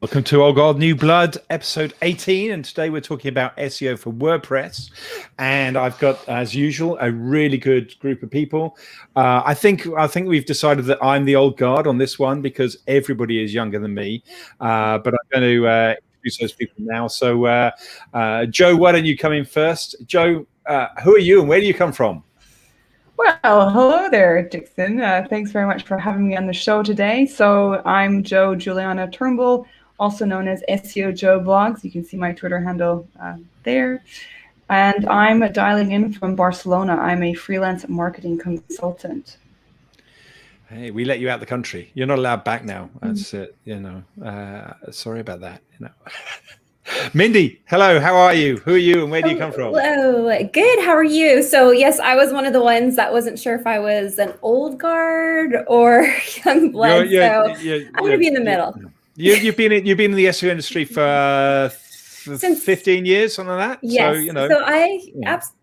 Welcome to Old Gold New Blood, episode 18, and today we're talking about SEO for WordPress. And I've got, as usual, a really good group of people. I think we've decided that I'm the old guard on this one because everybody is younger than me. But I'm going to introduce those people now. So, Joe, why don't you come in first? Joe, who are you and where do you come from? Well, hello there, Dixon. Thanks very much for having me on the show today. So I'm Jo Juliana Turnbull, also known as SEO Jo Blogs. You can see my Twitter handle there. And I'm dialing in from Barcelona. I'm a freelance marketing consultant. Hey, we let you out the country. You're not allowed back now. That's it. Sorry about that. Mindy, hello. How are you? Who are you, and where do you come from? Hello, good. How are you? So yes, I was one of the ones that wasn't sure if I was an old guard or young blood. I'm going to be in the middle. You've been in the SEO industry for since 15 years, something like that. Yes.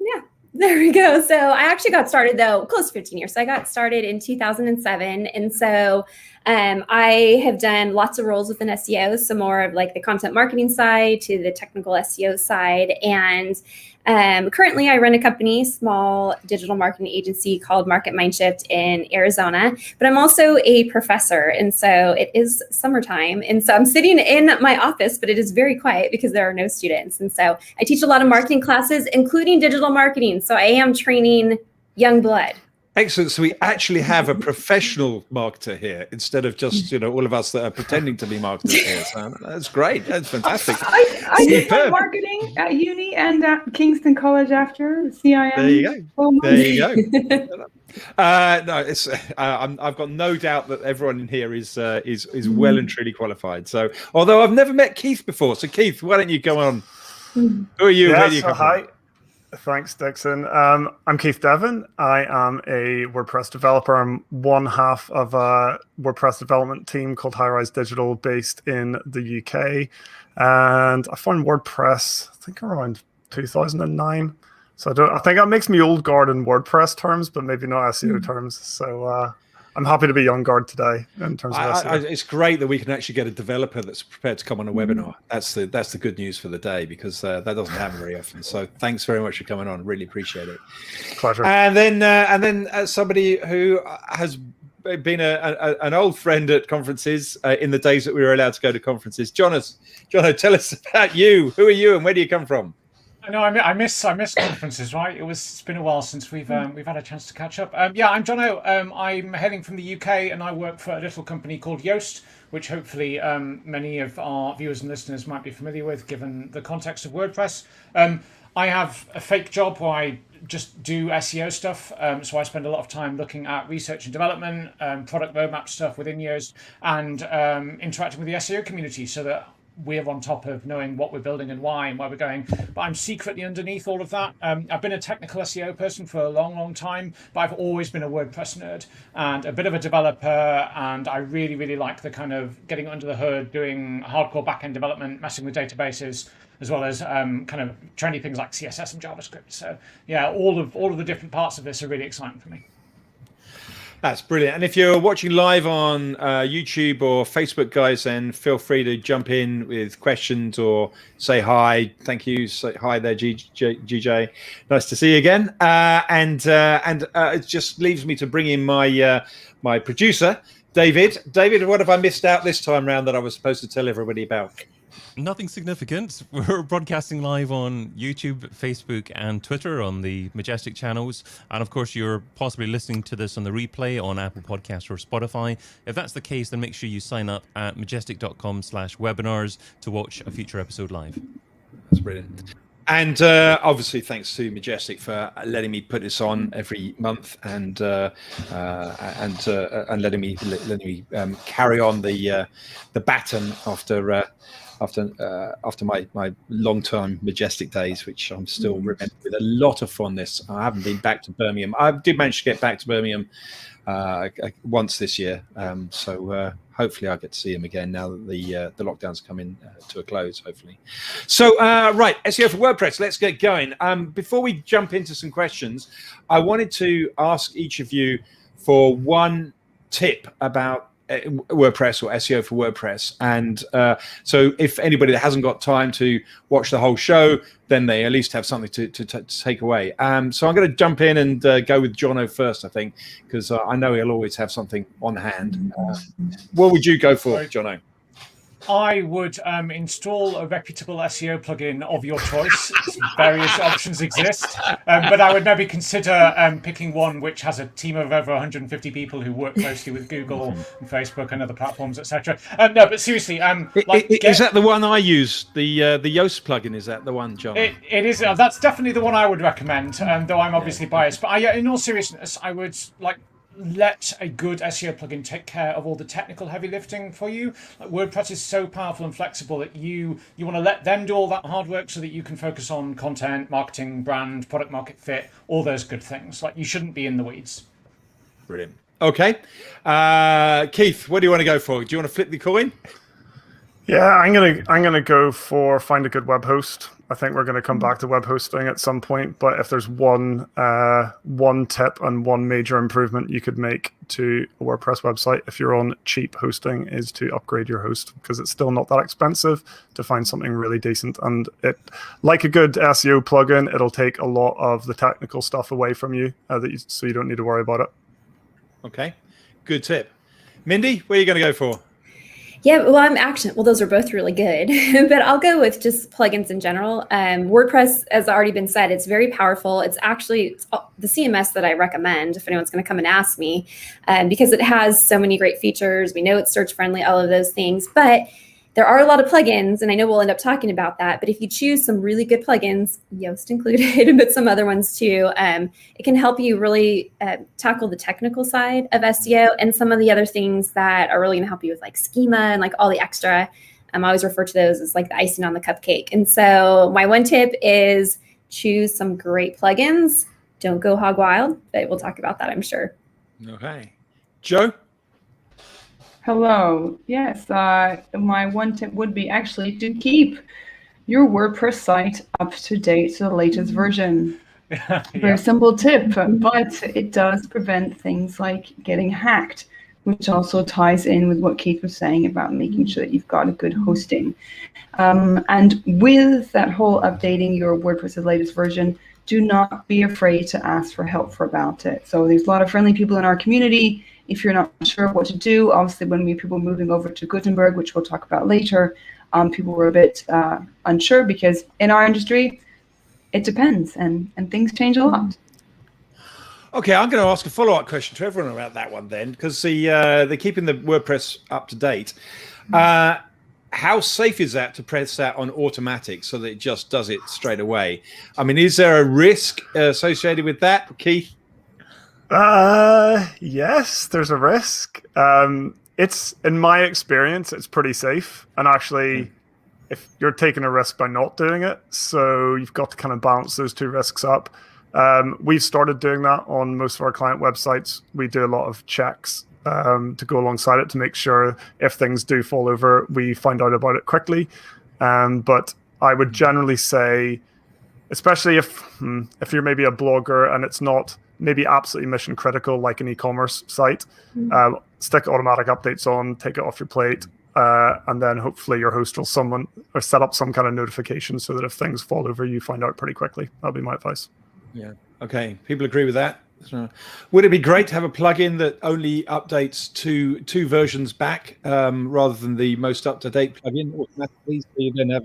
There we go. So I actually got started close to 15 years. So I got started in 2007, and so I have done lots of roles within SEO, so more of like the content marketing side to the technical SEO side. And currently I run a company, small digital marketing agency called Mindshift in Arizona, but I'm also a professor. And so it is summertime. And so I'm sitting in my office, but it is very quiet because there are no students. And so I teach a lot of marketing classes, including digital marketing. So I am training young blood. Excellent. So we actually have a professional marketer here instead of just, all of us that are pretending to be marketers here. So that's great. That's fantastic. I did my marketing at uni and at Kingston College after CIM. There you go. There you go. I've got no doubt that everyone in here is well and truly qualified. So, although I've never met Keith before. So Keith, why don't you go on? Who are you? Yeah, where do you come hi. from? Thanks, Dixon. I'm Keith Devon. I am a WordPress developer. I'm one half of a WordPress development team called Highrise Digital based in the UK. And I found WordPress, I think around 2009. So I think that makes me old guard in WordPress terms, but maybe not SEO terms. So I'm happy to be young guard today in terms of SEO. It's great that we can actually get a developer that's prepared to come on a webinar. That's the good news for the day, because that doesn't happen very often. So thanks very much for coming on. Really appreciate it. Pleasure. And then somebody who has been an old friend at conferences in the days that we were allowed to go to conferences. Jono, tell us about you. Who are you, and where do you come from? No, I miss conferences, right? It's been a while since we've had a chance to catch up. I'm Jono. I'm hailing from the UK, and I work for a little company called Yoast, which hopefully many of our viewers and listeners might be familiar with, given the context of WordPress. I have a fake job where I just do SEO stuff. So I spend a lot of time looking at research and development, product roadmap stuff within Yoast, and interacting with the SEO community so that we're on top of knowing what we're building and why and where we're going. But I'm secretly underneath all of that. I've been a technical SEO person for a long, long time, but I've always been a WordPress nerd and a bit of a developer. And I really, really like the kind of getting under the hood, doing hardcore backend development, messing with databases, as well as kind of trendy things like CSS and JavaScript. So yeah, all of the different parts of this are really exciting for me. That's brilliant. And if you're watching live on YouTube or Facebook, guys, then feel free to jump in with questions or say hi. Thank you. Say hi there, GJ. Nice to see you again. And it just leaves me to bring in my my producer, David. David, what have I missed out this time round that I was supposed to tell everybody about? Nothing significant. We're broadcasting live on YouTube, Facebook, and Twitter on the Majestic channels. And of course, you're possibly listening to this on the replay on Apple Podcasts or Spotify. If that's the case, then make sure you sign up at majestic.com/webinars to watch a future episode live. That's brilliant. And obviously, thanks to Majestic for letting me put this on every month and letting me carry on the baton after my long-term Majestic days, which I'm still remember with a lot of fondness. I haven't been back to Birmingham. I did manage to get back to Birmingham once this year, so hopefully I'll get to see him again now that the lockdown's coming to a close, hopefully. So right, SEO for WordPress, let's get going. Before we jump into some questions, I wanted to ask each of you for one tip about WordPress or SEO for WordPress. And so if anybody that hasn't got time to watch the whole show, then they at least have something to take away. So I'm going to jump in and go with Jono first, I think, because I know he'll always have something on hand. What would you go for, Jono? I would install a reputable SEO plugin of your choice. Various options exist, but I would maybe consider picking one which has a team of over 150 people who work closely with Google and Facebook and other platforms, etc. No, but seriously, is that the one I use? The Yoast plugin, is that the one, John? It is. That's definitely the one I would recommend, though I'm obviously biased. But in all seriousness, I would let a good SEO plugin take care of all the technical heavy lifting for you. WordPress is so powerful and flexible that you want to let them do all that hard work so that you can focus on content, marketing, brand, product market fit, all those good things. You shouldn't be in the weeds. Brilliant. Okay. Keith, what do you want to go for? Do you want to flip the coin? Yeah, I'm gonna go for find a good web host. I think we're going to come back to web hosting at some point, but if there's one tip and one major improvement you could make to a WordPress website if you're on cheap hosting is to upgrade your host, because it's still not that expensive to find something really decent. And it, like a good SEO plugin, it'll take a lot of the technical stuff away from you, so you don't need to worry about it. Okay, good tip. Mindy, where are you going to go for? Yeah, well, those are both really good, but I'll go with just plugins in general. WordPress, as already been said, it's very powerful. It's actually the CMS that I recommend if anyone's going to come and ask me, because it has so many great features. We know it's search friendly, all of those things, but there are a lot of plugins, and I know we'll end up talking about that, but if you choose some really good plugins, Yoast included, but some other ones too, it can help you really tackle the technical side of SEO and some of the other things that are really going to help you with schema and all the extra. I always refer to those as the icing on the cupcake. And so my one tip is choose some great plugins. Don't go hog wild, but we'll talk about that, I'm sure. Okay. Joe? Hello. Yes, my one tip would be actually to keep your WordPress site up to date to the latest version. Yeah. Very simple tip, but it does prevent things like getting hacked, which also ties in with what Keith was saying about making sure that you've got a good hosting. And with that whole updating your WordPress's latest version, do not be afraid to ask for help about it. So there's a lot of friendly people in our community. If you're not sure what to do, obviously when people moving over to Gutenberg, which we'll talk about later, people were a bit unsure because in our industry, it depends and things change a lot. Okay, I'm going to ask a follow-up question to everyone about that one then, because they're keeping the WordPress up to date. How safe is that to press that on automatic so that it just does it straight away? I mean, is there a risk associated with that, Keith? Yes, there's a risk. It's, in my experience, it's pretty safe. And actually, if you're taking a risk by not doing it, so you've got to kind of balance those two risks up. We've started doing that on most of our client websites. We do a lot of checks to go alongside it to make sure if things do fall over, we find out about it quickly. But I would generally say, especially if you're maybe a blogger and it's not maybe absolutely mission critical like an e-commerce site, stick automatic updates on, take it off your plate, and then hopefully your host will set up some kind of notification so that if things fall over, you find out pretty quickly. That'll be my advice. Yeah. Okay. People agree with that. So, would it be great to have a plugin that only updates two versions back rather than the most up-to-date plugin automatically? So you then have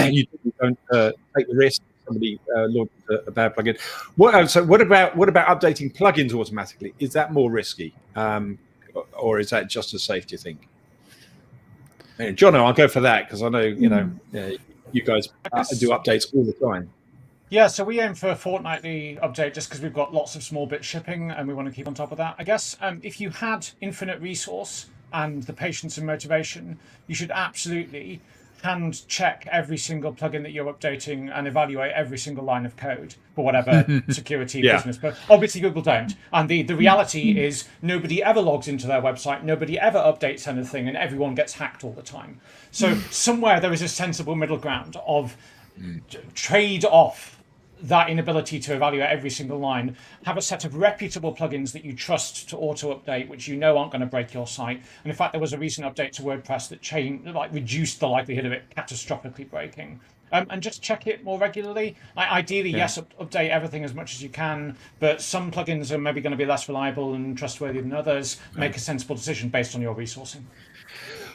you don't take the risk somebody launches a bad plugin. What about updating plugins automatically? Is that more risky, or is that just as safe? Do you think? Jono, I'll go for that because I know you guys do updates all the time. Yeah, so we aim for a fortnightly update just because we've got lots of small bit shipping and we want to keep on top of that. I guess if you had infinite resource and the patience and motivation, you should absolutely hand check every single plugin that you're updating and evaluate every single line of code for whatever security business. But obviously Google don't. And the reality is nobody ever logs into their website, nobody ever updates anything, and everyone gets hacked all the time. So somewhere there is a sensible middle ground of trade off that inability to evaluate every single line, have a set of reputable plugins that you trust to auto-update, which you know aren't going to break your site. And in fact, there was a recent update to WordPress that reduced the likelihood of it catastrophically breaking. And just check it more regularly. Ideally, yes, update everything as much as you can, but some plugins are maybe going to be less reliable and trustworthy than others. Make a sensible decision based on your resourcing.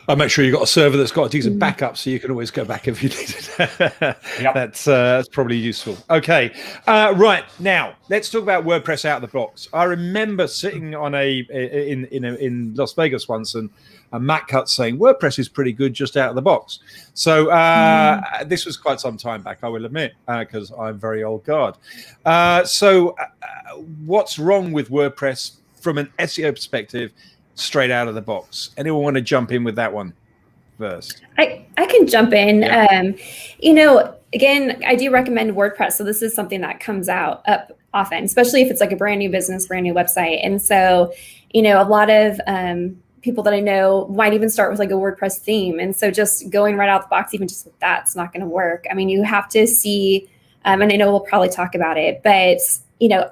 I'll make sure you've got a server that's got a decent backup, so you can always go back if you need it. Yep. That's probably useful. Okay, right now let's talk about WordPress out of the box. I remember sitting on in Las Vegas once, and Matt Cut saying WordPress is pretty good just out of the box. So this was quite some time back, I will admit, because I'm very old guard. So what's wrong with WordPress from an SEO perspective? Straight out of the box. Anyone want to jump in with that one first? I can jump in. Yeah. Again, I do recommend WordPress. So this is something that comes up often, especially if it's like a brand new business, brand new website. And so, a lot of people that I know might even start with like a WordPress theme. And so just going right out the box, even just with that's not going to work. I mean, you have to see, and I know we'll probably talk about it, but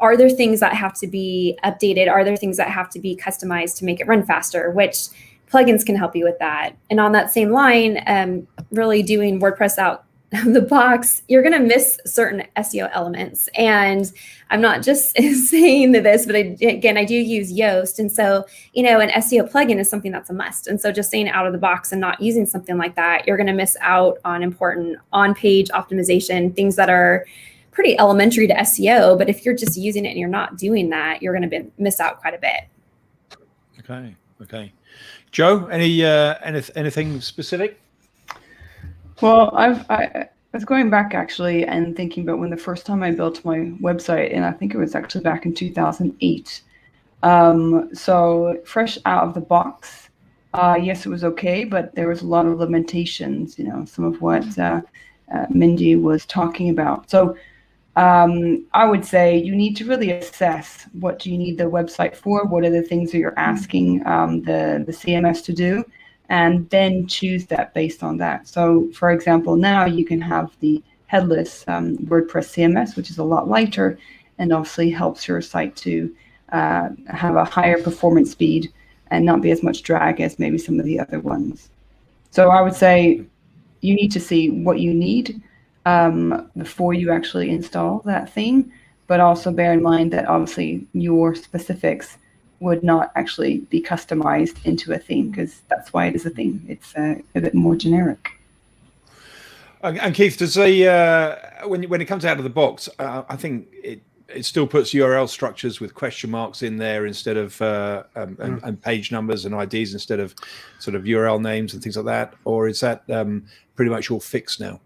are there things that have to be updated? Are there things that have to be customized to make it run faster, which plugins can help you with that? And on that same line, really doing WordPress out of the box, you're going to miss certain SEO elements. And I'm not just saying this, but I do use Yoast. And so, an SEO plugin is something that's a must. And so just saying out of the box and not using something like that, you're going to miss out on important on-page optimization, things that are pretty elementary to SEO, but if you're just using it and you're not doing that, you're going to miss out quite a bit. Okay. Joe, anything specific? Well, I was going back actually and thinking about when the first time I built my website, and I think it was actually back in 2008. So fresh out of the box, yes, it was okay, but there was a lot of limitations, some of what Mindy was talking about. So I would say you need to really assess what do you need the website for, what are the things that you're asking the CMS to do, and then choose that based on that. So, for example, now you can have the headless WordPress CMS, which is a lot lighter and obviously helps your site to have a higher performance speed and not be as much drag as maybe some of the other ones. So I would say you need to see what you need before you actually install that theme, but also bear in mind that obviously your specifics would not actually be customized into a theme, because that's why it is a theme. It's a bit more generic. And Keith, does when it comes out of the box, I think it still puts URL structures with question marks in there instead of and page numbers and IDs instead of sort of URL names and things like that, or is that pretty much all fixed now?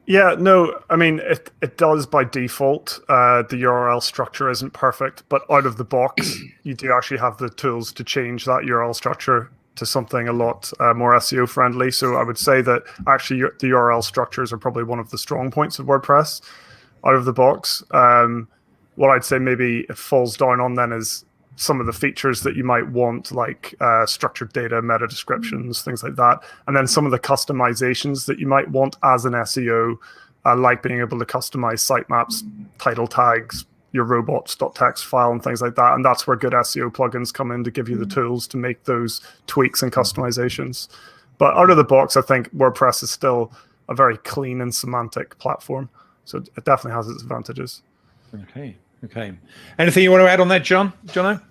Yeah, no, I mean, it does by default. The URL structure isn't perfect, but out of the box, you do actually have the tools to change that URL structure to something a lot more SEO friendly. So I would say that actually the URL structures are probably one of the strong points of WordPress out of the box. What I'd say maybe it falls down on then is some of the features that you might want, like structured data, meta descriptions, things like that. And then some of the customizations that you might want as an SEO, like being able to customize sitemaps, title tags, your robots.txt file and things like that. And that's where good SEO plugins come in to give you the tools to make those tweaks and customizations. But out of the box, I think WordPress is still a very clean and semantic platform. So it definitely has its advantages. Okay. Anything you want to add on that, Jono?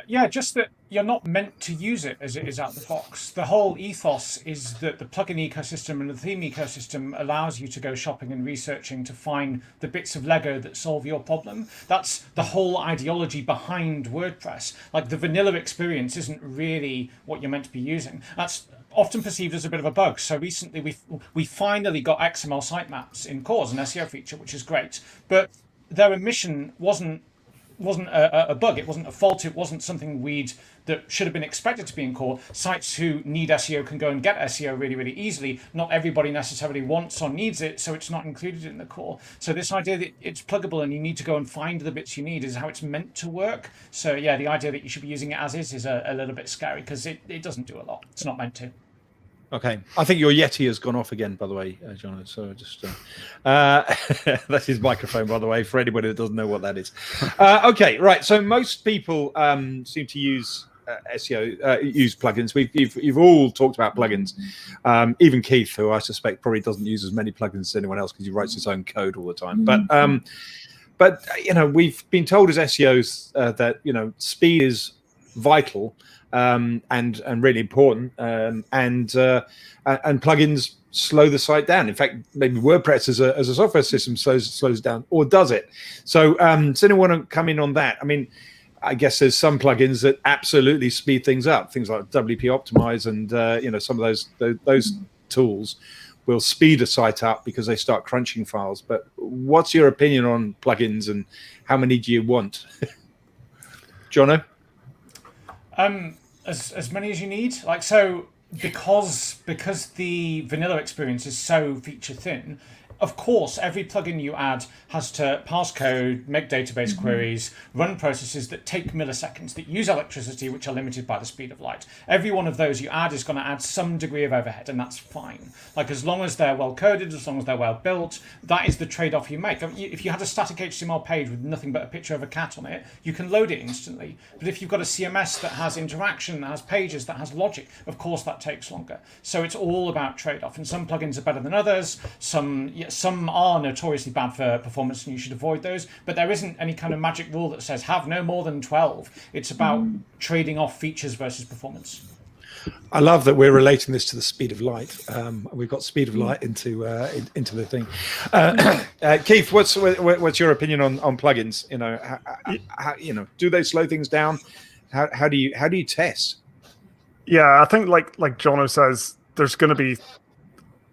Yeah, just that you're not meant to use it as it is out of the box. The whole ethos is that the plugin ecosystem and the theme ecosystem allows you to go shopping and researching to find the bits of Lego that solve your problem. That's the whole ideology behind WordPress. Like, the vanilla experience isn't really what you're meant to be using. That's often perceived as a bit of a bug. So recently we finally got XML sitemaps in core as an SEO feature, which is great. But their omission wasn't a bug, it wasn't a fault, it wasn't something that should have been expected to be in core. Sites who need SEO can go and get SEO really, really easily. Not everybody necessarily wants or needs it, so it's not included in the core. So this idea that it's pluggable and you need to go and find the bits you need is how it's meant to work. So yeah, the idea that you should be using it as is a little bit scary, because it doesn't do a lot. It's not meant to. Okay, I think your Yeti has gone off again, by the way, Jono. So just that's his microphone, by the way, for anybody that doesn't know what that is. Okay, right. So most people seem to use SEO, use plugins. You've all talked about plugins. Even Keith, who I suspect probably doesn't use as many plugins as anyone else because he writes his own code all the time. But you know, we've been told as SEOs that speed is vital. And really important, and plugins slow the site down. In fact, maybe WordPress as a software system slows down, or does it? So, does anyone want to come in on that? I mean, I guess there's some plugins that absolutely speed things up. Things like WP Optimize and some of those tools will speed a site up because they start crunching files. But what's your opinion on plugins, and how many do you want, Jono? As many as you need. Like, so because the vanilla experience is so feature thin, of course, every plugin you add has to parse code, make database queries, run processes that take milliseconds, that use electricity, which are limited by the speed of light. Every one of those you add is going to add some degree of overhead, and that's fine. Like, as long as they're well coded, as long as they're well built, that is the trade-off you make. If you had a static HTML page with nothing but a picture of a cat on it, you can load it instantly. But if you've got a CMS that has interaction, that has pages, that has logic, of course that takes longer. So it's all about trade-off, and some plugins are better than others. Some are notoriously bad for performance and you should avoid those, but there isn't any kind of magic rule that says have no more than 12. It's about trading off features versus performance. I love that we're relating this to the speed of light. We've got speed of light into the thing. Keith, what's your opinion on plugins? How, do they slow things down? How do you test? Yeah, I think like Jono says, there's going to be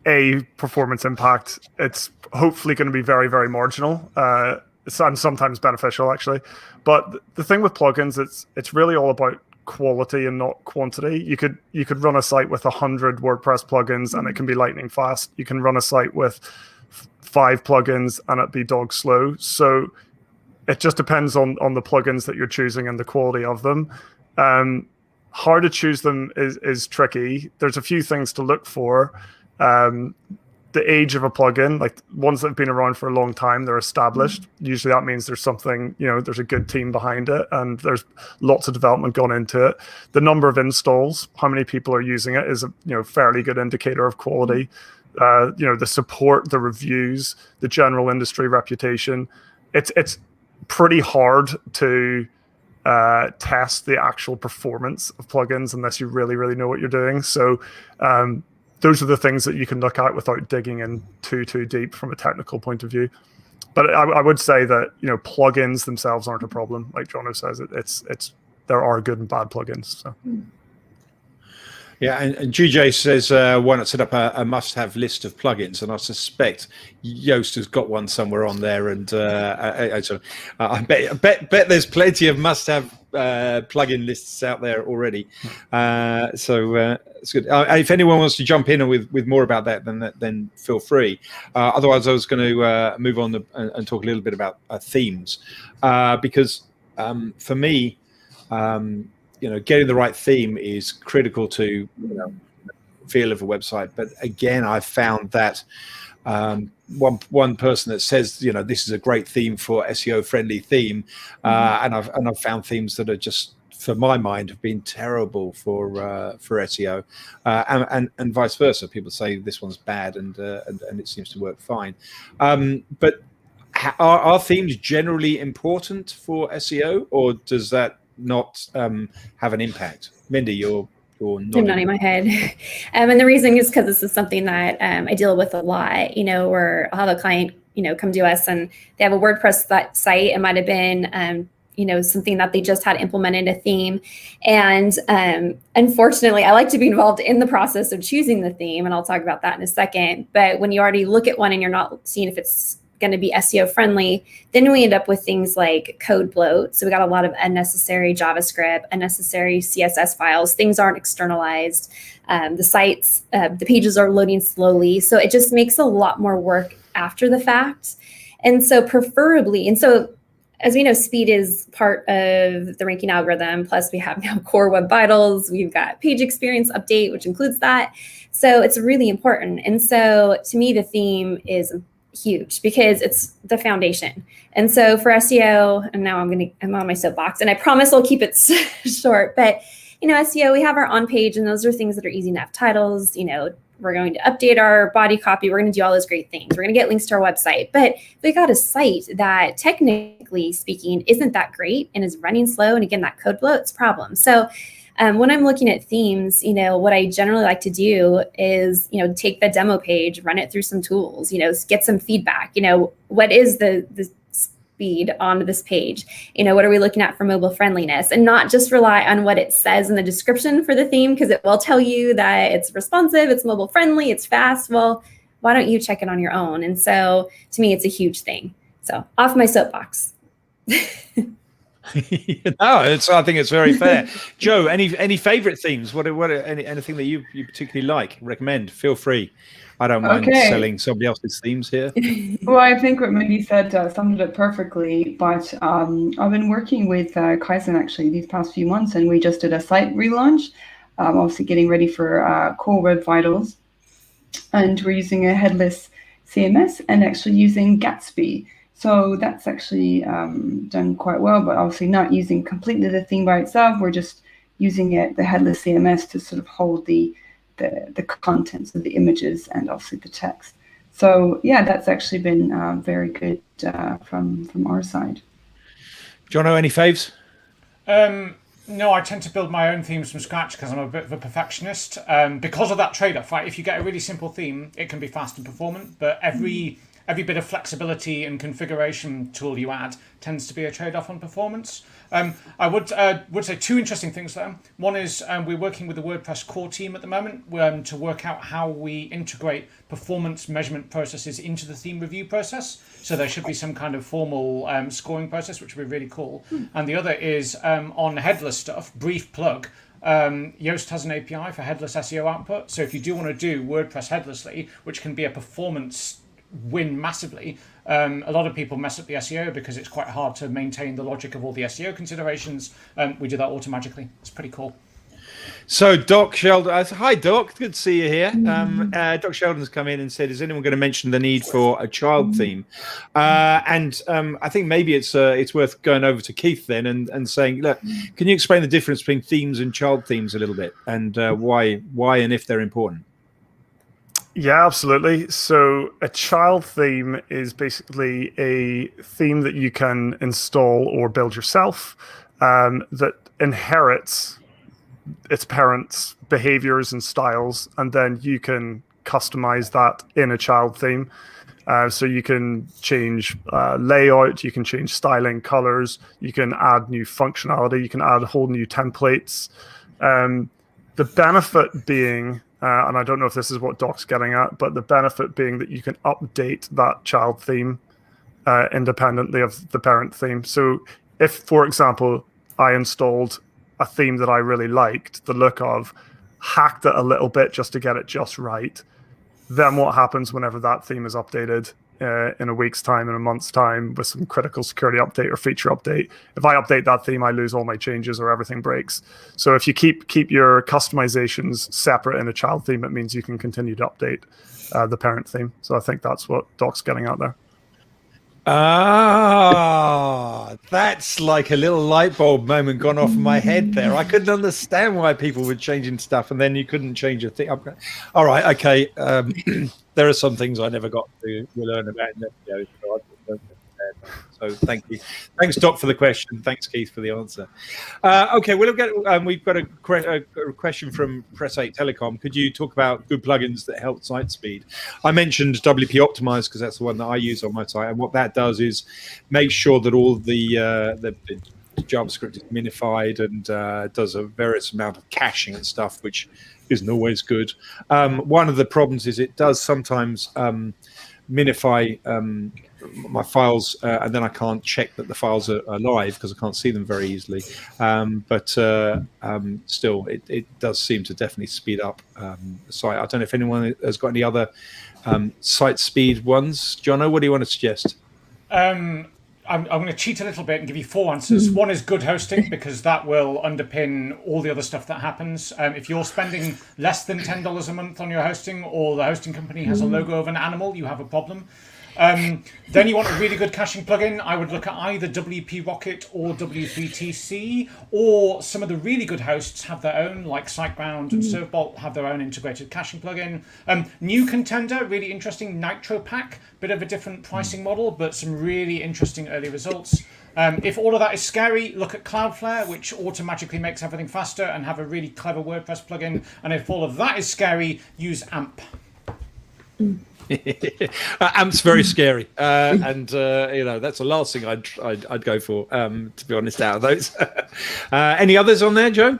a performance impact. It's hopefully going to be very, very marginal, and sometimes beneficial actually. But the thing with plugins, it's really all about quality and not quantity. You could run a site with 100 WordPress plugins and it can be lightning fast. You can run a site with 5 plugins and it be dog slow. So it just depends on the plugins that you're choosing and the quality of them. How to choose them is tricky. There's a few things to look for. The age of a plugin, like ones that have been around for a long time, they're established. Usually that means there's something, there's a good team behind it and there's lots of development gone into it. The number of installs, how many people are using it, is a fairly good indicator of quality. The support, the reviews, the general industry reputation. It's pretty hard to test the actual performance of plugins unless you really, really know what you're doing. So those are the things that you can look at without digging in too deep from a technical point of view. But I would say that plugins themselves aren't a problem. Like Jono says, there are good and bad plugins. So. Yeah, and GJ says why not set up a must-have list of plugins? And I suspect Yoast has got one somewhere on there. And I bet there's plenty of must-have plugin lists out there already. So it's good. If anyone wants to jump in with more about that, then feel free. Otherwise, I was going to move on and talk a little bit about themes, because for me, getting the right theme is critical to feel of a website. But again, I've found that one person that says this is a great theme for SEO friendly theme, and I've found themes that are just, for my mind, have been terrible for SEO, and vice versa. People say this one's bad and it seems to work fine. But are themes generally important for SEO, or does that not have an impact? Mindy, you're nodding my head. And the reason is because this is something that I deal with a lot, where I'll have a client, come to us and they have a WordPress site. It might have been, something that they just had implemented a theme. And unfortunately, I like to be involved in the process of choosing the theme. And I'll talk about that in a second. But when you already look at one and you're not seeing if it's going to be SEO friendly, then we end up with things like code bloat. So we got a lot of unnecessary JavaScript, unnecessary CSS files. Things aren't externalized. The sites, the pages are loading slowly. So it just makes a lot more work after the fact. And so preferably, as we know, speed is part of the ranking algorithm. Plus, we have now core web vitals. We've got page experience update, which includes that. So it's really important. And so to me, the theme is huge because it's the foundation. And so for SEO, and now I'm on my soapbox, and I promise I'll keep it short, but SEO, we have our on page, and those are things that are easy enough. Titles, we're going to update our body copy. We're going to do all those great things. We're going to get links to our website. But we got a site that, technically speaking, isn't that great and is running slow. And again, that code bloat, it's a problem. So when I'm looking at themes, what I generally like to do is, take the demo page, run it through some tools, get some feedback. What is the speed on this page? What are we looking at for mobile friendliness? And not just rely on what it says in the description for the theme, because it will tell you that it's responsive, it's mobile friendly, it's fast. Well, why don't you check it on your own? And so to me, it's a huge thing. So off my soapbox. I think it's very fair. Joe, any favorite themes? Anything that you particularly like? Recommend? Feel free. I don't mind selling somebody else's themes here. Well, I think what Mindy said summed it up perfectly. But I've been working with Kaizen actually these past few months, and we just did a site relaunch. Obviously, getting ready for core web vitals, and we're using a headless CMS and actually using Gatsby. So that's actually done quite well, but obviously not using completely the theme by itself. We're just using the headless CMS to sort of hold the contents of the images and obviously the text. So yeah, that's actually been very good from our side. Jono, any faves? No, I tend to build my own themes from scratch because I'm a bit of a perfectionist. Because of that trade-off, right? If you get a really simple theme, it can be fast and performant, but every bit of flexibility and configuration tool you add tends to be a trade-off on performance. I would say two interesting things there. One is we're working with the WordPress core team at the moment to work out how we integrate performance measurement processes into the theme review process. So there should be some kind of formal scoring process, which would be really cool. And the other is on headless stuff, brief plug. Yoast has an API for headless SEO output. So if you do want to do WordPress headlessly, which can be a performance win massively. A lot of people mess up the SEO because it's quite hard to maintain the logic of all the SEO considerations. We do that automatically. It's pretty cool. So Doc Sheldon, hi Doc, good to see you here. Doc Sheldon's come in and said, is anyone going to mention the need for a child theme? And I think maybe it's worth going over to Keith then and saying, look, can you explain the difference between themes and child themes a little bit, and why and if they're important? Yeah, absolutely. So a child theme is basically a theme that you can install or build yourself that inherits its parents' behaviors and styles, and then you can customize that in a child theme. So you can change layout, you can change styling, colors, you can add new functionality, you can add whole new templates. The benefit being, and I don't know if this is what Doc's getting at, but the benefit being that you can update that child theme independently of the parent theme. So if, for example, I installed a theme that I really liked the look of, hacked it a little bit just to get it just right, then what happens whenever that theme is updated in a week's time, in a month's time, with some critical security update or feature update? If I update that theme, I lose all my changes or everything breaks. So if you keep your customizations separate in a child theme, it means you can continue to update the parent theme. So I think that's what Doc's getting out there. Ah, that's like a little light bulb moment gone off in my head there. I couldn't understand why people were changing stuff and then you couldn't change a thing. All right, okay. There are some things I never got to learn about in SEO, so thank you. Thanks, Doc, for the question. Thanks, Keith, for the answer. Okay, we've got a question from Press 8 Telecom. Could you talk about good plugins that help site speed? I mentioned WP Optimize because that's the one that I use on my site, and what that does is make sure that all the JavaScript is minified and does a various amount of caching and stuff, which isn't always good. One of the problems is it does sometimes minify my files, and then I can't check that the files are live because I can't see them very easily. But still, it does seem to definitely speed up the site. I don't know if anyone has got any other site speed ones. Jono, what do you want to suggest? I'm going to cheat a little bit and give you 4 answers. One is good hosting, because that will underpin all the other stuff that happens. If you're spending less than $10 a month on your hosting, or the hosting company has a logo of an animal, you have a problem. Then you want a really good caching plugin. I would look at either WP Rocket or W3TC, or some of the really good hosts have their own, like SiteGround and ServeBolt have their own integrated caching plugin. New contender, really interesting, Nitro Pack, bit of a different pricing model, but some really interesting early results. If all of that is scary, look at Cloudflare, which automatically makes everything faster and have a really clever WordPress plugin. And if all of that is scary, use AMP. AMP's very scary, and that's the last thing I'd go for, to be honest, out of those. Any others on there, Joe?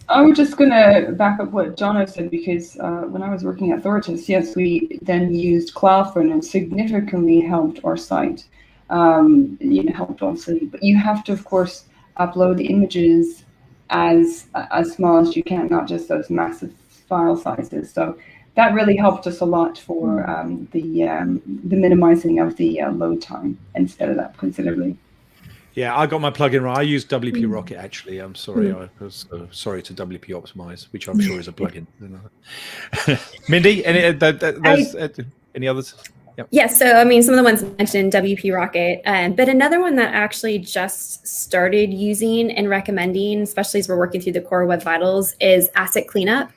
I was just going to back up what Jono said, because when I was working at Thornton's, yes, we then used Cloudflare, and it significantly helped our site. Helped obviously, but you have to, of course, upload the images as small as you can, not just those massive file sizes. So that really helped us a lot for the minimizing of the load time, and sped it up considerably. Yeah, I got my plugin right. I use WP Rocket, actually. I'm sorry. I was sorry to WP Optimize, which I'm sure is a plugin. Mindy, any others? Yep. Yeah, so I mean, some of the ones mentioned, WP Rocket, but another one that actually just started using and recommending, especially as we're working through the core web vitals, is Asset Cleanup.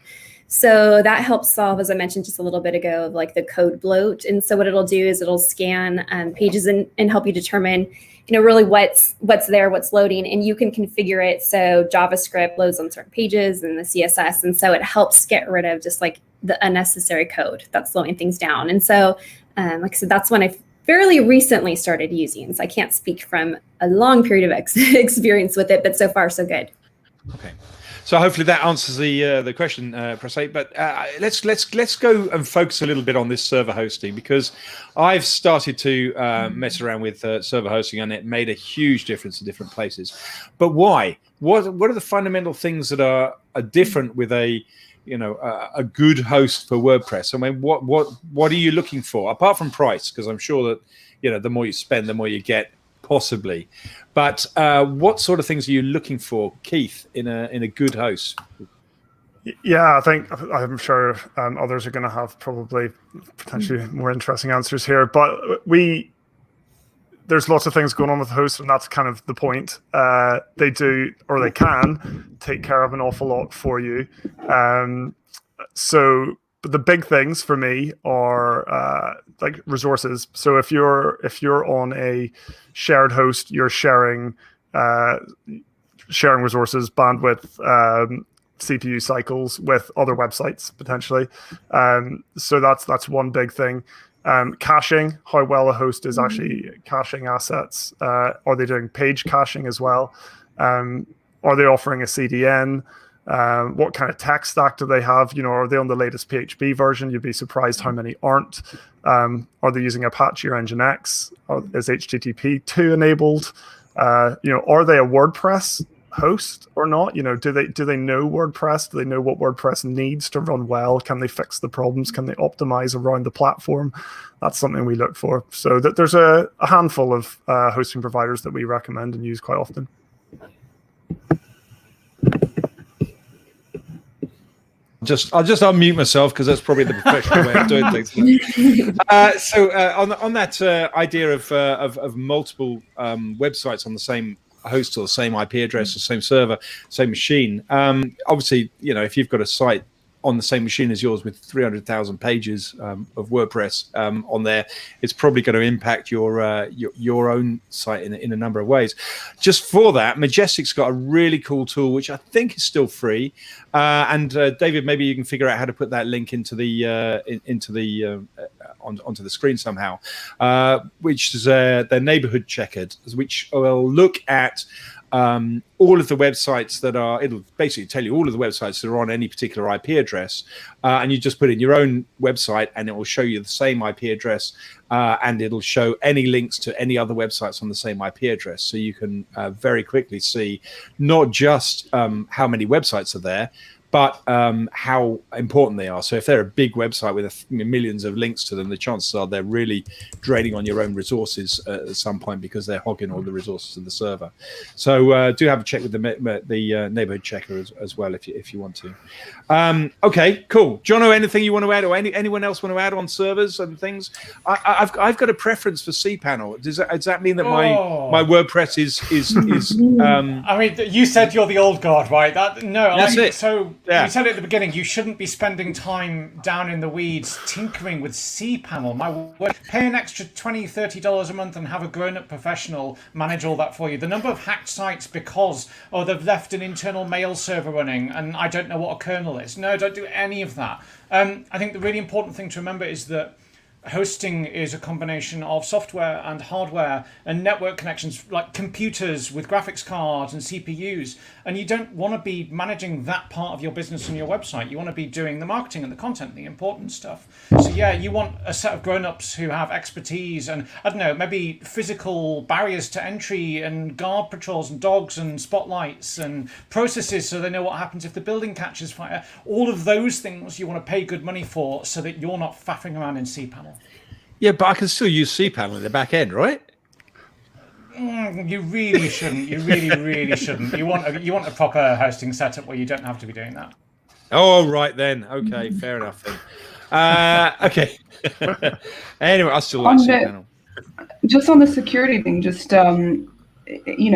So that helps solve, as I mentioned just a little bit ago, of like the code bloat. And so what it'll do is it'll scan pages and help you determine, really what's there, what's loading, and you can configure it so JavaScript loads on certain pages and the CSS. And so it helps get rid of just like the unnecessary code that's slowing things down. And so, like I said, that's when I fairly recently started using. So I can't speak from a long period of experience with it, but so far so good. Okay. So hopefully that answers the question, Press 8. But let's go and focus a little bit on this server hosting, because I've started to mess around with server hosting, and it made a huge difference in different places. But why? What are the fundamental things that are different with a good host for WordPress? I mean, what are you looking for apart from price? Because I'm sure that the more you spend, the more you get, possibly. But what sort of things are you looking for, Keith, in a good host? Yeah, I'm sure others are going to have probably potentially more interesting answers here. But there's lots of things going on with hosts, and that's kind of the point. They do, or they can, take care of an awful lot for you. But the big things for me are like resources. So if you're on a shared host, you're sharing resources, bandwidth, CPU cycles with other websites potentially. So that's one big thing. Caching, how well a host is actually caching assets. Are they doing page caching as well? Are they offering a CDN? What kind of tech stack do they have? Are they on the latest PHP version? You'd be surprised how many aren't. Are they using Apache or Nginx? Is HTTP 2 enabled? Are they a WordPress host or not? Do they know WordPress? Do they know what WordPress needs to run well? Can they fix the problems? Can they optimize around the platform? That's something we look for. So there's a handful of hosting providers that we recommend and use quite often. I'll just unmute myself, because that's probably the professional way of doing things. So on that idea of multiple websites on the same host, or the same IP address, or same server, same machine. Obviously, if you've got a site on the same machine as yours with 300,000 pages of WordPress on there, it's probably going to impact your own site in a number of ways. Just for that, Majestic's got a really cool tool, which I think is still free. And David, maybe you can figure out how to put that link onto the screen somehow, which is their neighborhood checkered, which will look at all of the websites that are, it'll basically tell you all of the websites that are on any particular IP address, and you just put in your own website, and it will show you the same IP address, and it'll show any links to any other websites on the same IP address. So you can very quickly see not just how many websites are there, but how important they are. So if they're a big website with millions of links to them, the chances are they're really draining on your own resources at some point because they're hogging all the resources of the server. So do have a check with the neighborhood checker as well if you want to. Okay, cool. Jono, anything you want to add, or anyone else want to add on servers and things? I've got a preference for cPanel. Does that mean that my WordPress is I mean, you said you're the old guard, right? That's it. So Yeah. you said at the beginning you shouldn't be spending time down in the weeds tinkering with cPanel. My word, pay an extra $20, $30 a month and have a grown-up professional manage all that for you. The number of hacked sites because they've left an internal mail server running and I don't know what a kernel is. No, don't do any of that. I think the really important thing to remember is that hosting is a combination of software and hardware and network connections, like computers with graphics cards and CPUs. And you don't want to be managing that part of your business on your website. You want to be doing the marketing and the content, the important stuff. So yeah, you want a set of grown-ups who have expertise and, I don't know, maybe physical barriers to entry and guard patrols and dogs and spotlights and processes so they know what happens if the building catches fire. All of those things you want to pay good money for so that you're not faffing around in cPanel. Yeah, but I can still use cPanel in the back end, right? You really shouldn't. You really shouldn't. You want a proper hosting setup where you don't have to be doing that. Oh, right then. Okay, fair enough then. Okay. Anyway, I still like cPanel. Just on the security thing,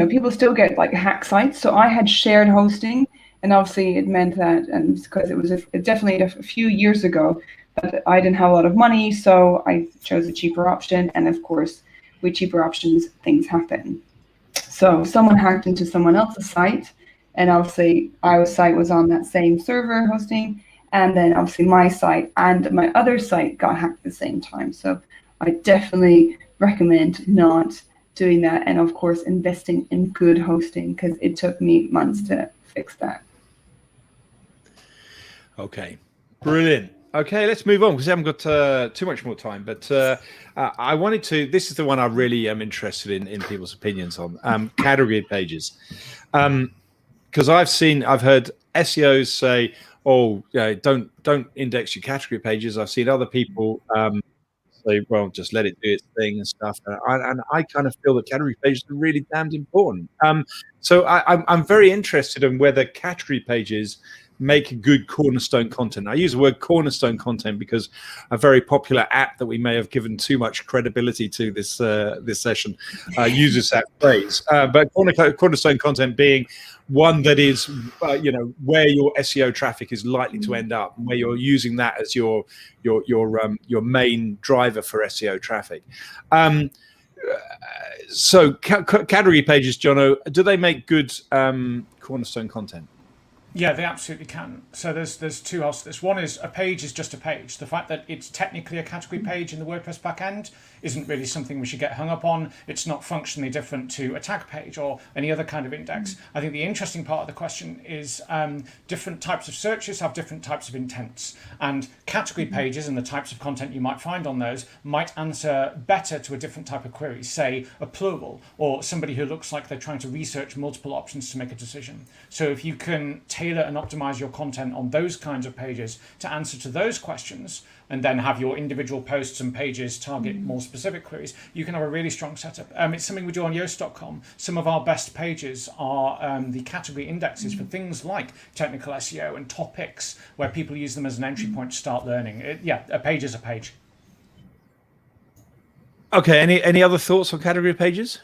people still get like hack sites. So I had shared hosting, and obviously it meant that, and because it was definitely a few years ago, but I didn't have a lot of money, so I chose a cheaper option. And of course, with cheaper options, things happen. So someone hacked into someone else's site, and obviously our site was on that same server hosting, and then obviously my site and my other site got hacked at the same time. So I definitely recommend not doing that, and of course investing in good hosting, because it took me months to fix that. Okay, brilliant. Okay, let's move on because we haven't got too much more time. But I wanted to. This is the one I really am interested in people's opinions on category pages, because I've heard SEOs say, "Oh, don't index your category pages." I've seen other people say, "Well, just let it do its thing and stuff." And I kind of feel that category pages are really damned important. So I'm very interested in whether category pages make good cornerstone content. I use the word cornerstone content because a very popular app that we may have given too much credibility to this session uses that phrase. But cornerstone content being one that is, where your SEO traffic is likely to end up, and where you're using that as your main driver for SEO traffic. So category pages, Jono, do they make good cornerstone content? Yeah, they absolutely can. So there's two else. This one is a page is just a page. The fact that it's technically a category page in the WordPress backend isn't really something we should get hung up on. It's not functionally different to a tag page or any other kind of index. I think the interesting part of the question is different types of searches have different types of intents, and category pages and the types of content you might find on those might answer better to a different type of query, say a plural, or somebody who looks like they're trying to research multiple options to make a decision. So if you can tailor and optimize your content on those kinds of pages to answer to those questions, and then have your individual posts and pages target more specific queries, you can have a really strong setup. It's something we do on Yoast.com. Some of our best pages are the category indexes for things like technical SEO and topics, where people use them as an entry point to start learning. A page is a page. Okay, any other thoughts on category pages?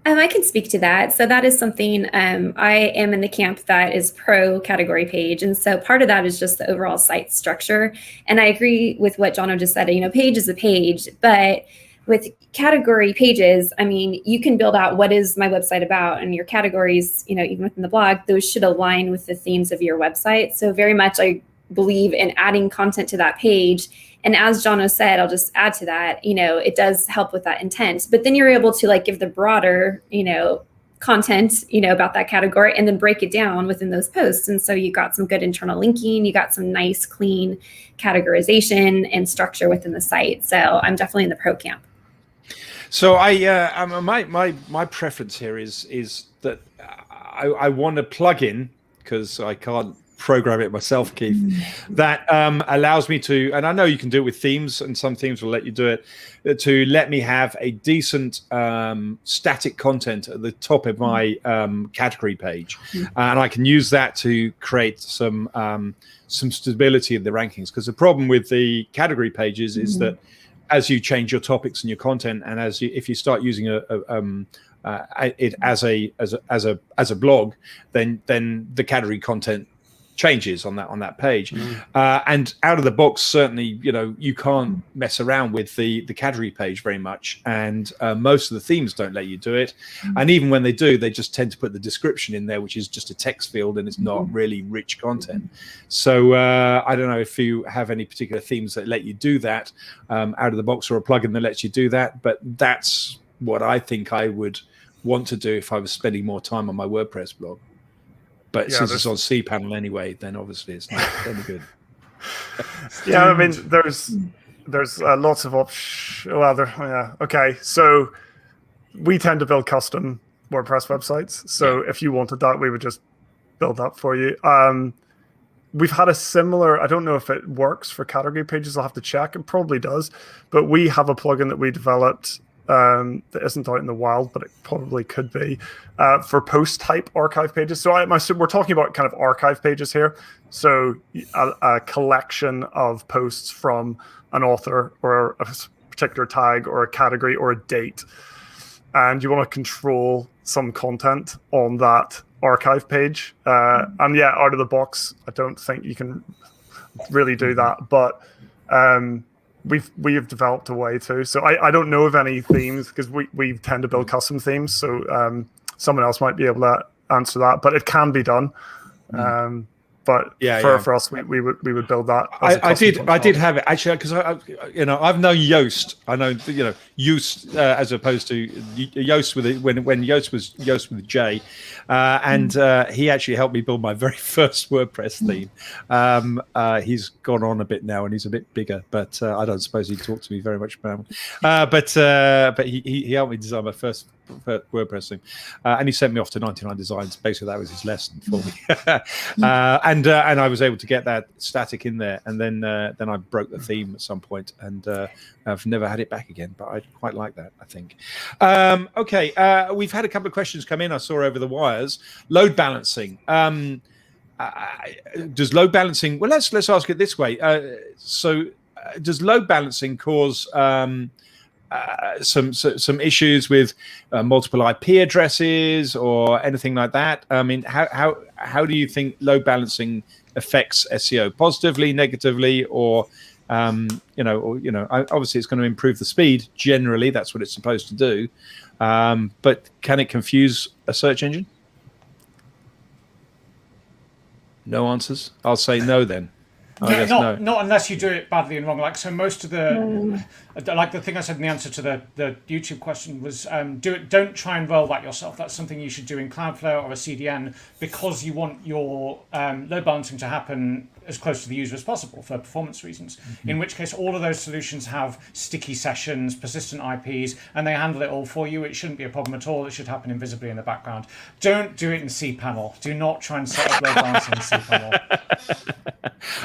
I can speak to that. So that is something I am in the camp that is pro category page. And so part of that is just the overall site structure. And I agree with what Jono just said, page is a page, but with category pages, I mean, you can build out what is my website about, and your categories, even within the blog, those should align with the themes of your website. So very much I believe in adding content to that page. And as Jono said, I'll just add to that, it does help with that intent, but then you're able to give the broader, content, about that category, and then break it down within those posts. And so you got some good internal linking, you got some nice, clean categorization and structure within the site. So I'm definitely in the pro camp. So my preference here is that I want a plugin, because I can't program it myself, Keith, that allows me to, and I know you can do it with themes, and some themes will let you do it, to let me have a decent static content at the top of my category page. And I can use that to create some stability in the rankings. Because the problem with the category pages is that as you change your topics and your content, and if you start using it as a blog, then the category content changes on that page. And out of the box, certainly, you can't mess around with the category page very much, and most of the themes don't let you do it. And even when they do, they just tend to put the description in there, which is just a text field, and it's not really rich content. So I don't know if you have any particular themes that let you do that out of the box, or a plugin that lets you do that, but that's what I think I would want to do if I was spending more time on my WordPress blog. But since it's on cPanel anyway, then obviously it's not any good. Yeah, I mean, there's lots of options. Well, okay. So we tend to build custom WordPress websites. So if you wanted that, we would just build that for you. We've had a similar, I don't know if it works for category pages. I'll have to check. It probably does. But we have a plugin that we developed that isn't out in the wild, but it probably could be, for post type archive pages. So we're talking about kind of archive pages here. So a collection of posts from an author or a particular tag or a category or a date. And you want to control some content on that archive page. And yeah, out of the box, I don't think you can really do that. But we have developed a way to. So I don't know of any themes, because we tend to build custom themes. So someone else might be able to answer that, but it can be done. But for us, we would build that. I did have it actually, because I've known Yoast. I know Yoast as opposed to Yoast when Yoast was Yoast with a J, and he actually helped me build my very first WordPress theme. He's gone on a bit now, and he's a bit bigger, but I don't suppose he talked to me very much about it. But he helped me design my first WordPress thing, and he sent me off to 99 Designs. Basically, that was his lesson for me. And I was able to get that static in there, and then I broke the theme at some point, and I've never had it back again. But I quite like that, I think. Okay, we've had a couple of questions come in. I saw over the wires. Load balancing. Does load balancing? Well, let's ask it this way. Does load balancing cause some issues with multiple IP addresses or anything like that? I mean, how do you think load balancing affects SEO? Positively, negatively, or obviously it's going to improve the speed. Generally, that's what it's supposed to do. But can it confuse a search engine? No answers. I'll say no then. Not unless you do it badly and wrong. Like, so most of the like the thing I said in the answer to the YouTube question was don't try and roll that yourself. That's something you should do in Cloudflare or a CDN, because you want your load balancing to happen as close to the user as possible for performance reasons. In which case, all of those solutions have sticky sessions, persistent IPs, and they handle it all for you. It shouldn't be a problem at all. It should happen invisibly in the background. Don't do it in cPanel. Do not try and set up load balancing in cPanel.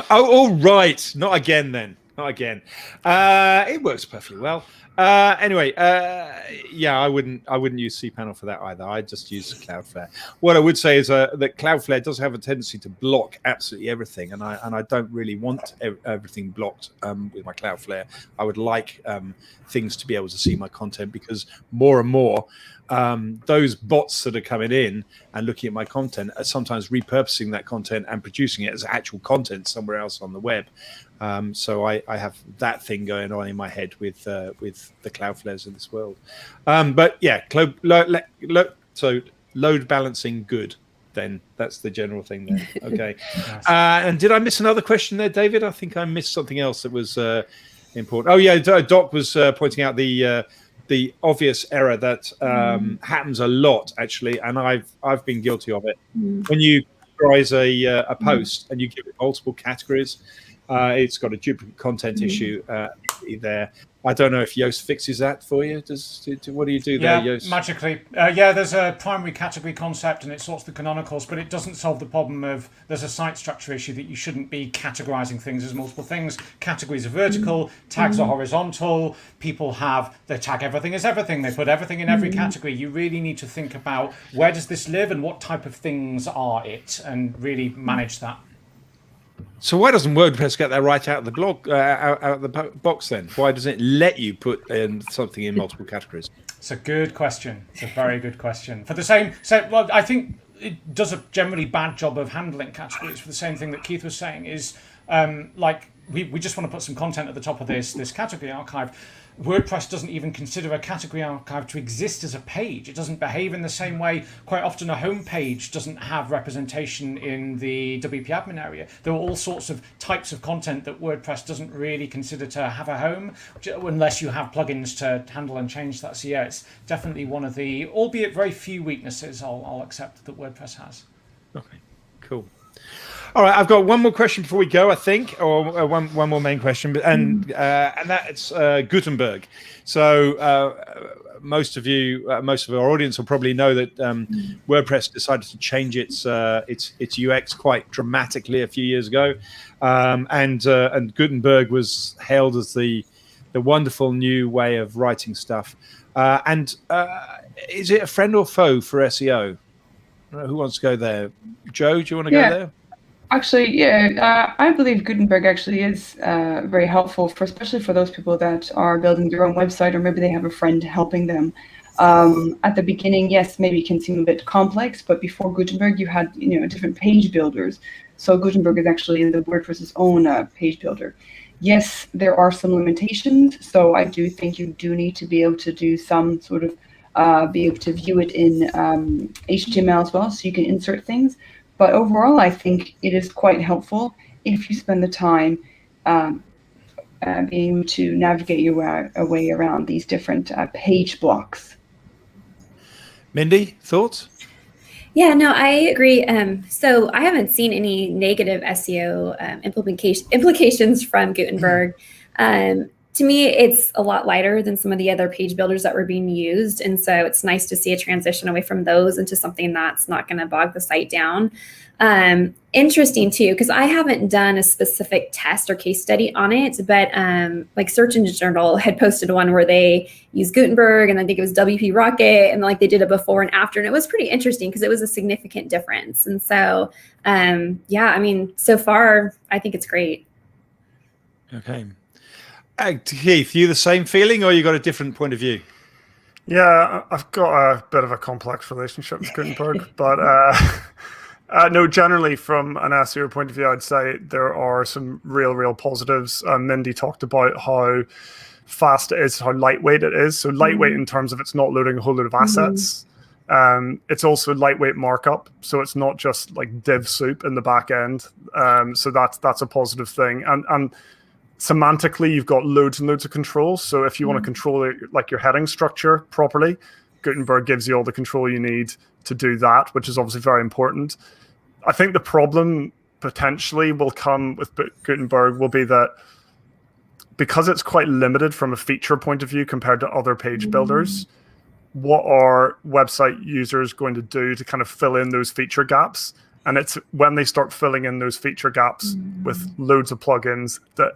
Oh, right. Not again, then. Not again. It works perfectly well. Anyway, I wouldn't use cPanel for that either. I just use Cloudflare. What I would say is that Cloudflare does have a tendency to block absolutely everything, and I don't really want everything blocked with my Cloudflare. I would like things to be able to see my content, because more and more those bots that are coming in and looking at my content are sometimes repurposing that content and producing it as actual content somewhere else on the web. So I have that thing going on in my head with the Cloudflares of this world. But yeah, so load balancing good. Then that's the general thing there. Okay. And did I miss another question there, David? I think I missed something else that was important. Oh yeah, Doc was pointing out the obvious error that happens a lot, actually, and I've been guilty of it. When you categorize a post and you give it multiple categories, It's got a duplicate content issue there. I don't know if Yoast fixes that for you. What do you do there, Yoast? Magically. There's a primary category concept and it sorts the canonicals, but it doesn't solve the problem of there's a site structure issue that you shouldn't be categorizing things as multiple things. Categories are vertical, tags are horizontal, they tag everything as everything, they put everything in every category. You really need to think about where does this live and what type of things are it, and really manage that. So why doesn't WordPress get that right out of the blog, out of the box then? Why doesn't it let you put in something in multiple categories? It's a good question. It's a very good question. Well, I think it does a generally bad job of handling categories for the same thing that Keith was saying is we just want to put some content at the top of this category archive. WordPress doesn't even consider a category archive to exist as a page. It doesn't behave in the same way. Quite often a home page doesn't have representation in the WP admin area. There are all sorts of types of content that WordPress doesn't really consider to have a home unless you have plugins to handle and change that. So yeah, it's definitely one of the, albeit very few weaknesses I'll accept that WordPress has. Okay, cool. All right, I've got one more question before we go, I think, or one more main question, and that's Gutenberg. So most of our audience will probably know that WordPress decided to change its UX quite dramatically a few years ago, and Gutenberg was hailed as the wonderful new way of writing stuff. Is it a friend or foe for SEO? Who wants to go there? Joe, do you want to go there? Actually, I believe Gutenberg actually is very helpful, especially for those people that are building their own website, or maybe they have a friend helping them. At the beginning, yes, maybe it can seem a bit complex, but before Gutenberg, you had different page builders. So Gutenberg is actually the WordPress's own page builder. Yes, there are some limitations, so I do think you do need to be able to do some sort of be able to view it in HTML as well, so you can insert things. But overall, I think it is quite helpful if you spend the time being able to navigate your way around these different page blocks. Mindy, thoughts? Yeah, no, I agree. So I haven't seen any negative SEO implications from Gutenberg. To me, it's a lot lighter than some of the other page builders that were being used. And so it's nice to see a transition away from those into something that's not going to bog the site down. Interesting too, because I haven't done a specific test or case study on it, but like Search Engine Journal had posted one where they used Gutenberg, and I think it was WP Rocket, and like they did a before and after, and it was pretty interesting because it was a significant difference. And so, so far, I think it's great. Okay. Keith, you the same feeling, or you got a different point of view? Yeah, I've got a bit of a complex relationship with Gutenberg, but no, generally from an SEO point of view, I'd say there are some real positives. Mindy talked about how fast it is, how lightweight it is. So lightweight in terms of it's not loading a whole load of assets. It's also lightweight markup, so it's not just like div soup in the back end. So that's a positive thing. And semantically, you've got loads and loads of controls. So if you want to control it, like your heading structure properly, Gutenberg gives you all the control you need to do that, which is obviously very important. I think the problem potentially will come with Gutenberg will be that because it's quite limited from a feature point of view compared to other page builders, what are website users going to do to kind of fill in those feature gaps? And it's when they start filling in those feature gaps with loads of plugins that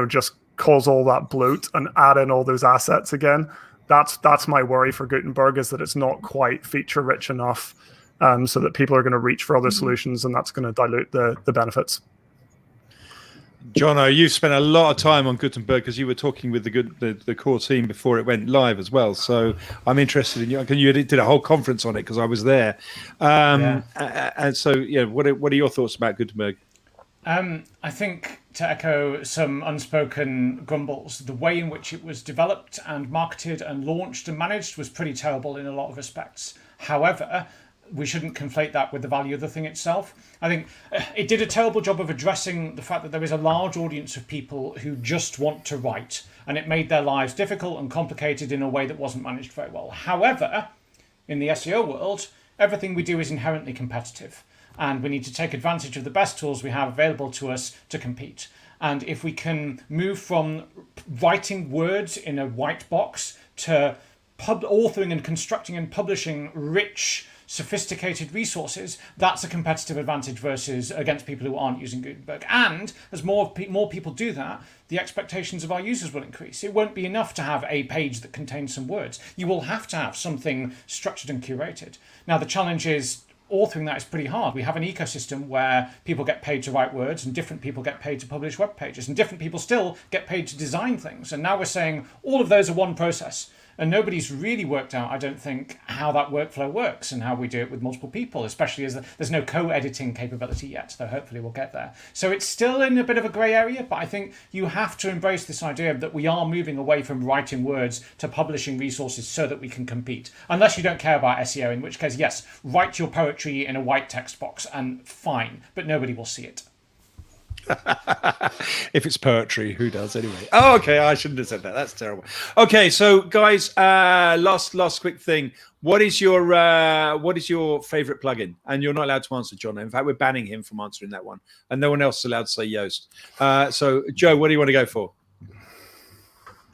just cause all that bloat and add in all those assets again. That's my worry for Gutenberg, is that it's not quite feature rich enough, so that people are going to reach for other solutions, and that's going to dilute the benefits. Jono, you've spent a lot of time on Gutenberg because you were talking with the core team before it went live as well. So I'm interested in you. You did a whole conference on it because I was there. And so, what are your thoughts about Gutenberg? I think, to echo some unspoken grumbles, the way in which it was developed and marketed and launched and managed was pretty terrible in a lot of respects. However, we shouldn't conflate that with the value of the thing itself. I think it did a terrible job of addressing the fact that there is a large audience of people who just want to write, and it made their lives difficult and complicated in a way that wasn't managed very well. However, in the SEO world, everything we do is inherently competitive, and we need to take advantage of the best tools we have available to us to compete. And if we can move from writing words in a white box to authoring and constructing and publishing rich, sophisticated resources, that's a competitive advantage versus against people who aren't using Gutenberg. And as more people do that, the expectations of our users will increase. It won't be enough to have a page that contains some words. You will have to have something structured and curated. Now, the challenge is authoring that is pretty hard. We have an ecosystem where people get paid to write words and different people get paid to publish web pages and different people still get paid to design things. And now we're saying all of those are one process. And nobody's really worked out, I don't think, how that workflow works and how we do it with multiple people, especially as there's no co-editing capability yet, though hopefully we'll get there. So it's still in a bit of a grey area, but I think you have to embrace this idea that we are moving away from writing words to publishing resources so that we can compete. Unless you don't care about SEO, in which case, yes, write your poetry in a white text box and fine, but nobody will see it. If it's poetry, who does anyway? Oh, okay. I shouldn't have said that. That's terrible. Okay, so guys, last quick thing. What is your favorite plugin? And you're not allowed to answer, John. In fact, we're banning him from answering that one, and no one else is allowed to say Yoast. So, Joe, what do you want to go for?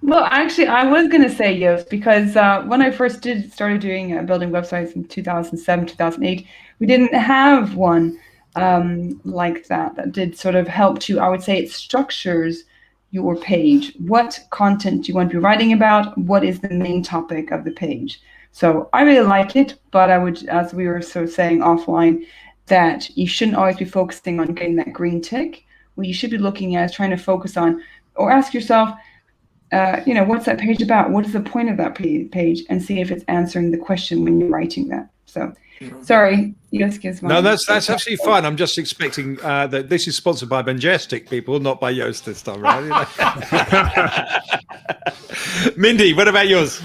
Well, actually, I was going to say Yoast because when I first started doing building websites in 2007, 2008, we didn't have one like that did sort of help to, I would say, it structures your page. What content do you want to be writing about? What is the main topic of the page? So I really like it, but I would, as we were sort of saying offline, that you shouldn't always be focusing on getting that green tick. What you should be looking at is trying to focus on, or ask yourself, what's that page about? What is the point of that page? And see if it's answering the question when you're writing that. So, sorry, Yoast. No, that's absolutely fine. I'm just expecting that this is sponsored by Mindshift, people, not by Yoast this time, right? Mindy, what about yours?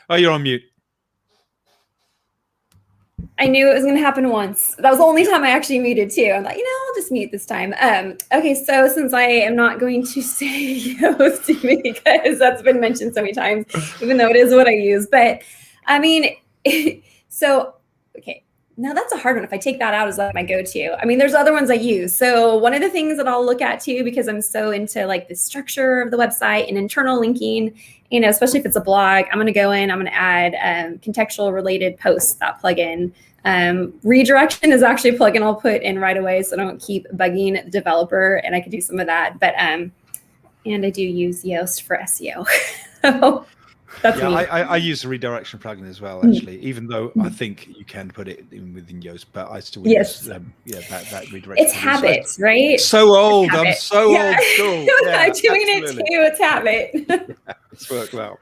Oh, you're on mute. I knew it was going to happen once. That was the only time I actually muted too. I'm like, I'll just mute this time. Okay, so since I am not going to say Yoast because that's been mentioned so many times, even though it is what I use, but I mean, okay. Now that's a hard one. If I take that out as like my go-to, I mean, there's other ones I use. So one of the things that I'll look at too, because I'm so into like the structure of the website and internal linking, especially if it's a blog, I'm going to go in, I'm going to add contextual related posts, that plugin. Redirection is actually a plugin I'll put in right away so I don't keep bugging the developer, and I could do some of that. But and I do use Yoast for SEO. That's me. I use the redirection plugin as well, actually, even though I think you can put it within Yoast, but I still use that redirection. It's habits, right? So old. I'm so old school. Yeah, I'm doing it too. It's habit. It's worked well.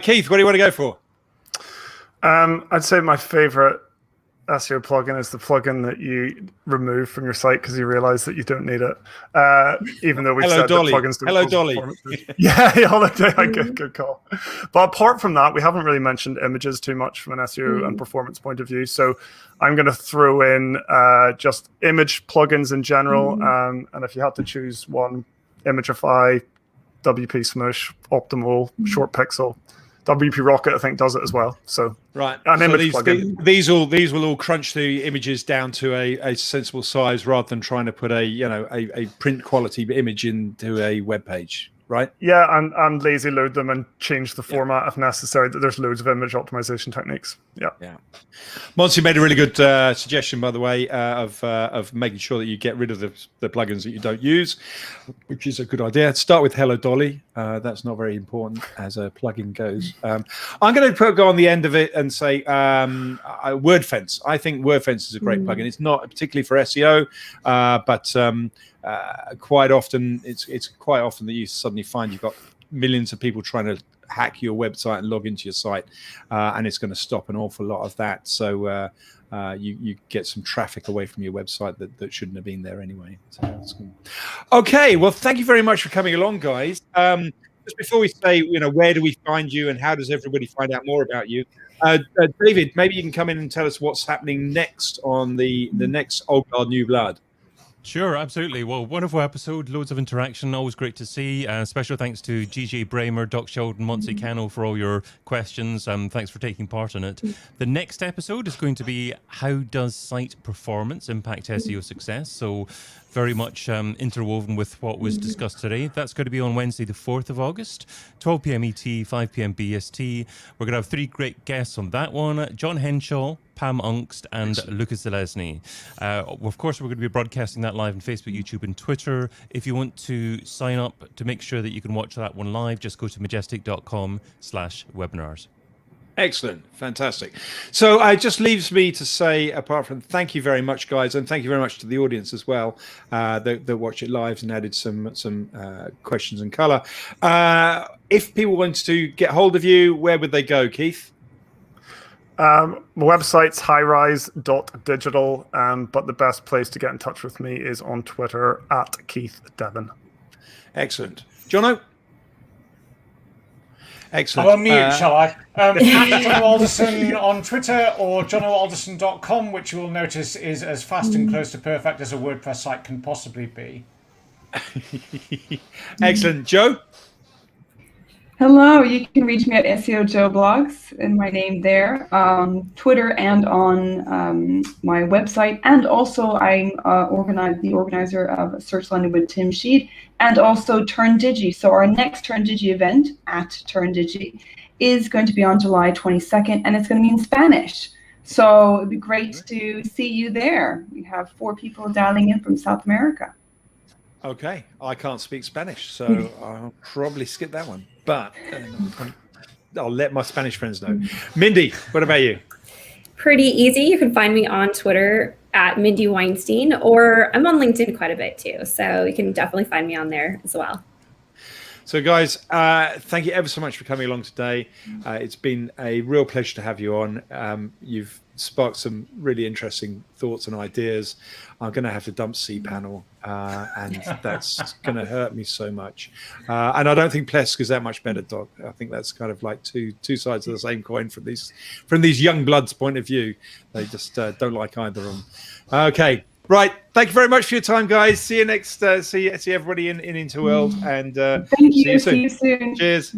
Keith, what do you want to go for? I'd say my favorite SEO plugin is the plugin that you remove from your site because you realize that you don't need it. Even though we've said Dolly. that plugins don't Hello, Dolly. Yeah, good call. But apart from that, we haven't really mentioned images too much from an SEO and performance point of view. So I'm going to throw in just image plugins in general. And if you had to choose one, Imagify, WP Smush, Optimal, Short Pixel. WP Rocket, I think, does it as well. So right, an image plugin. These will all crunch the images down to a sensible size, rather than trying to put a print quality image into a web page. Right? Yeah, and lazy load them and change the format if necessary. There's loads of image optimization techniques. Yeah. Monty made a really good suggestion, by the way, of making sure that you get rid of the plugins that you don't use, which is a good idea. Start with Hello Dolly. That's not very important as a plugin goes. I'm going to go on the end of it and say WordFence. I think WordFence is a great plugin. It's not particularly for SEO, but quite often it's quite often that you suddenly find you've got millions of people trying to hack your website and log into your site, and it's going to stop an awful lot of that. So you get some traffic away from your website that shouldn't have been there anyway. So that's cool. Okay, well, thank you very much for coming along, guys. Just before we say, where do we find you and how does everybody find out more about you? David, maybe you can come in and tell us what's happening next on the next Old Guard New Blood. Sure, absolutely. Well, wonderful episode, loads of interaction, always great to see. Special thanks to GJ Bramer, Doc Sheldon, Monty Cano for all your questions. Thanks for taking part in it. The next episode is going to be how does site performance impact SEO success? So very much interwoven with what was discussed today. That's going to be on Wednesday, the 4th of August, 12 p.m. ET, 5 p.m. BST. We're going to have 3 great guests on that one: John Henshaw, Pam Ungst, and Lucas Zelezny. Of course, we're going to be broadcasting that live on Facebook, YouTube, and Twitter. If you want to sign up to make sure that you can watch that one live, just go to majestic.com/webinars. Excellent. Fantastic. So it just leaves me to say, apart from thank you very much, guys, and thank you very much to the audience as well that watch it live and added some questions and colour. If people want to get hold of you, where would they go, Keith? My website's highrise.digital, but the best place to get in touch with me is on Twitter at Keith Devon. Excellent. Jono? Excellent. I'll unmute, shall I? At Jono Alderson on Twitter or jonoalderson.com, which you will notice is as fast and close to perfect as a WordPress site can possibly be. Excellent. Joe? Hello, you can reach me at SEO Jo Blogs and my name there, Twitter and on my website. And also I'm the organizer of Search London with Tim Sheed and also Turn Digi. So our next Turn Digi event at Turn Digi is going to be on July 22nd, and it's going to be in Spanish. So it'd be great to see you there. We have 4 people dialing in from South America. Okay, I can't speak Spanish, so I'll probably skip that one. But I'll let my Spanish friends know. Mindy, what about you? Pretty easy. You can find me on Twitter at Mindy Weinstein, or I'm on LinkedIn quite a bit too. So you can definitely find me on there as well. So guys, thank you ever so much for coming along today. It's been a real pleasure to have you on. You've sparked some really interesting thoughts and ideas. I'm going to have to dump cPanel, and that's going to hurt me so much. And I don't think Plesk is that much better, Doc. I think that's kind of like two sides of the same coin from these young bloods' point of view. They just don't like either of them. Okay. Right. Thank you very much for your time, guys. See you next. See everybody in Interworld, and Thank you. see you soon. See you soon. Cheers.